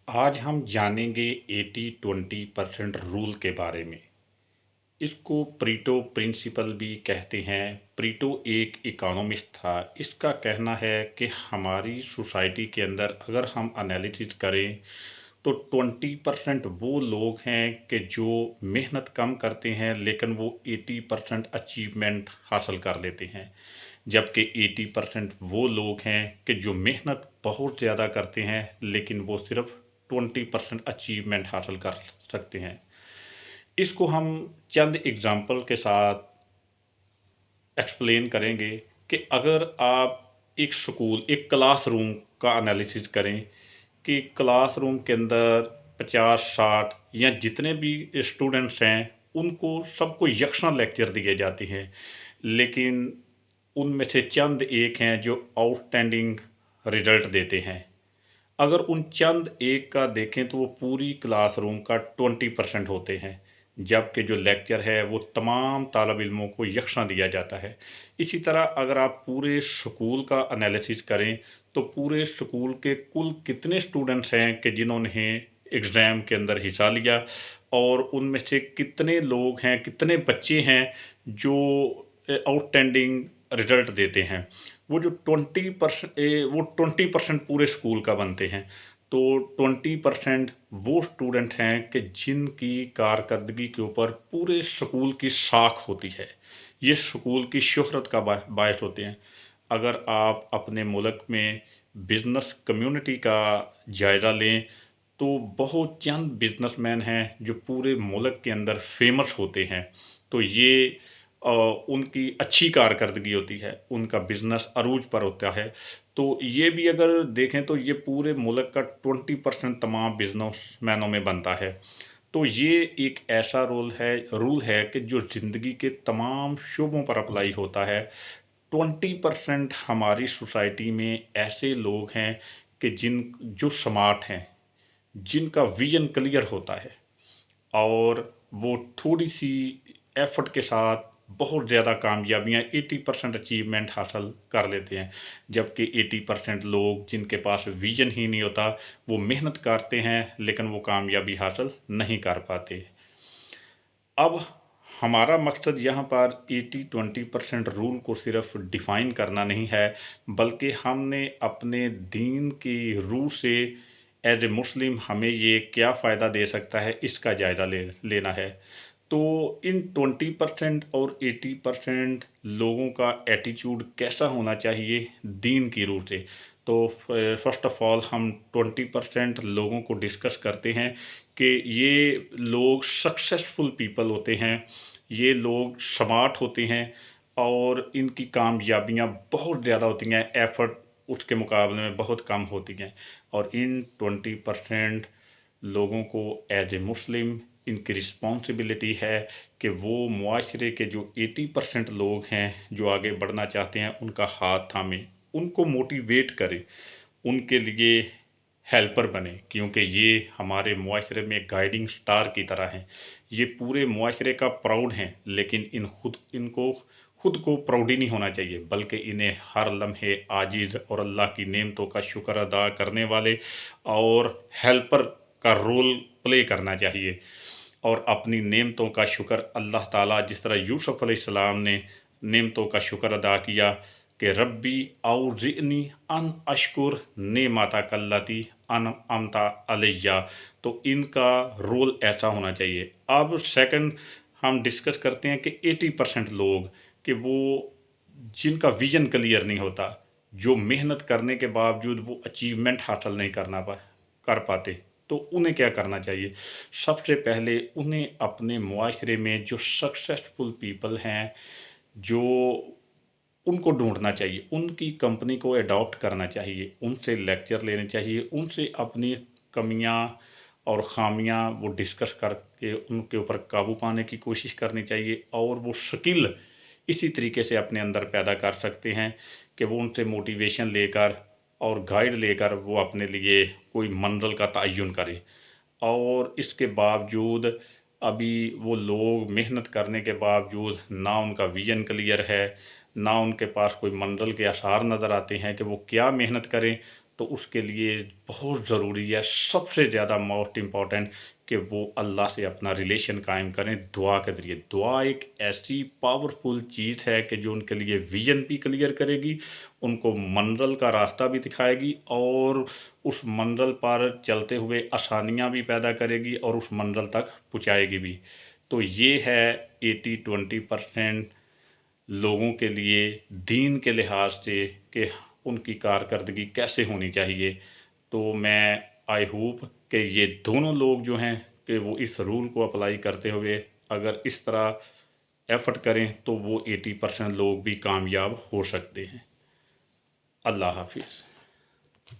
आज हम जानेंगे 80-20% रूल के बारे में। इसको प्रीटो प्रिंसिपल भी कहते हैं। प्रीटो एक इकोनॉमिस्ट था। इसका कहना है कि हमारी सोसाइटी के अंदर अगर हम एनालिसिस करें तो 20% वो लोग हैं कि जो मेहनत कम करते हैं लेकिन वो 80% अचीवमेंट हासिल कर लेते हैं, जबकि 80% वो लोग हैं कि जो मेहनत बहुत ज़्यादा करते हैं लेकिन वो सिर्फ 20% अचीवमेंट हासिल कर सकते हैं। इसको हम चंद एग्जाम्पल के साथ एक्सप्लेन करेंगे कि अगर आप एक क्लासरूम का एनालिसिस करें कि क्लासरूम के अंदर 50-60 या जितने भी स्टूडेंट्स हैं उनको सबको यकसा लेक्चर दिए जाते हैं, लेकिन उनमें से चंद एक हैं जो आउटस्टैंडिंग रिजल्ट देते हैं। अगर उन चंद एक का देखें तो वो पूरी क्लासरूम का 20% होते हैं, जबकि जो लेक्चर है वो तमाम तालब इल्मों को यकसा दिया जाता है। इसी तरह अगर आप पूरे स्कूल का एनालिसिस करें तो पूरे स्कूल के कुल कितने स्टूडेंट्स हैं कि जिन्होंने एग्ज़ाम के अंदर हिस्सा लिया, और उनमें से कितने लोग हैं, कितने बच्चे हैं जो आउटस्टैंडिंग रिजल्ट देते हैं। वो जो 20% पूरे स्कूल का बनते हैं। तो 20% वो स्टूडेंट हैं कि जिनकी कारकर्दगी के ऊपर पूरे स्कूल की साख होती है। ये स्कूल की शोहरत का बायस होते हैं। अगर आप अपने मुल्क में बिज़नेस कम्युनिटी का जायज़ा लें तो बहुत चंद बिजनेसमैन हैं जो पूरे मुल्क के अंदर फेमस होते हैं। तो ये उनकी अच्छी कारकर्दगी होती है, उनका बिज़नेस अरूज पर होता है। तो ये भी अगर देखें तो ये पूरे मुल्क का 20% तमाम बिजनेसमैनों में बनता है। तो ये एक ऐसा रूल है कि जो ज़िंदगी के तमाम शोबों पर अप्लाई होता है। 20% हमारी सोसाइटी में ऐसे लोग हैं कि जो स्मार्ट हैं, जिनका विजन क्लियर होता है और वो थोड़ी सी एफर्ट के साथ बहुत ज़्यादा कामयाबियाँ 80% अचीवमेंट हासिल कर लेते हैं, जबकि 80% लोग जिनके पास विजन ही नहीं होता वो मेहनत करते हैं लेकिन वो कामयाबी हासिल नहीं कर पाते। अब हमारा मकसद यहाँ पर 80-20% रूल को सिर्फ डिफ़ाइन करना नहीं है, बल्कि हमने अपने दीन की रूह से एज ए मुस्लिम हमें ये क्या फ़ायदा दे सकता है इसका जायज़ा लेना है। तो इन 20% और 80% लोगों का एटीट्यूड कैसा होना चाहिए दीन की रूह से। तो फर्स्ट ऑफ ऑल हम 20% लोगों को डिस्कस करते हैं कि ये लोग सक्सेसफुल पीपल होते हैं, ये लोग स्मार्ट होते हैं और इनकी कामयाबियाँ बहुत ज़्यादा होती हैं, एफ़र्ट उसके मुकाबले में बहुत कम होती हैं। और इन 20% लोगों को एज ए मुस्लिम इनकी रिस्पॉन्सिबिलिटी है कि वो मुआशरे के जो 80% लोग हैं जो आगे बढ़ना चाहते हैं उनका हाथ थामें, उनको मोटिवेट करें, उनके लिए हेल्पर बने, क्योंकि ये हमारे मुआशरे में गाइडिंग स्टार की तरह हैं। ये पूरे मुआशरे का प्राउड हैं, लेकिन इनको खुद को प्राउड ही नहीं होना चाहिए, बल्कि इन्हें हर लम्हे आजिज़ और अल्लाह की नेमतों का शुक्र अदा करने वाले और हेल्पर का रोल प्ले करना चाहिए। और अपनी नेमतों का शुक्र अल्लाह ताला, जिस तरह यूसुफ़ अलैहिस्सलाम ने नेमतों का शुक्र अदा किया कि रब्बी औज़िअनी अन अशकुर नेमतक अल्लती अनअमता अलैया, तो इनका रोल ऐसा होना चाहिए। अब सेकंड हम डिस्कस करते हैं कि 80% लोग कि वो जिनका विज़न क्लियर नहीं होता, जो मेहनत करने के बावजूद वो अचीवमेंट हासिल नहीं कर पाते, तो उन्हें क्या करना चाहिए? सबसे पहले उन्हें अपने मुआशरे में जो सक्सेसफुल पीपल हैं, जो उनको ढूँढना चाहिए, उनकी कंपनी को अडॉप्ट करना चाहिए, उनसे लेक्चर लेने चाहिए, उनसे अपनी कमियाँ और ख़ामियाँ वो डिस्कस करके उनके ऊपर काबू पाने की कोशिश करनी चाहिए। और वो स्किल इसी तरीके से अपने अंदर पैदा कर सकते हैं कि वो उनसे मोटिवेशन लेकर और गाइड लेकर वो अपने लिए कोई मंज़िल का तयन करें। और इसके बावजूद अभी वो लोग मेहनत करने के बावजूद ना उनका विज़न क्लियर है, ना उनके पास कोई मंज़िल के आसार नज़र आते हैं कि वो क्या मेहनत करें, تو اس کے لیے بہت ضروری ہے، سب سے زیادہ موسٹ امپورٹنٹ، کہ وہ اللہ سے اپنا ریلیشن قائم کریں دعا کے ذریعے۔ دعا ایک ایسی پاورفل چیز ہے کہ جو ان کے لیے ویژن بھی کلیئر کرے گی، ان کو منزل کا راستہ بھی دکھائے گی، اور اس منزل پر چلتے ہوئے آسانیاں بھی پیدا کرے گی اور اس منزل تک پہنچائے گی بھی۔ تو یہ ہے 80-20% لوگوں کے لیے دین کے لحاظ سے کہ ان کی کارکردگی کیسے ہونی چاہیے۔ تو میں آئی ہوپ کہ یہ دونوں لوگ جو ہیں کہ وہ اس رول کو اپلائی کرتے ہوئے اگر اس طرح ایفرٹ کریں تو وہ 80% لوگ بھی کامیاب ہو سکتے ہیں۔ اللہ حافظ۔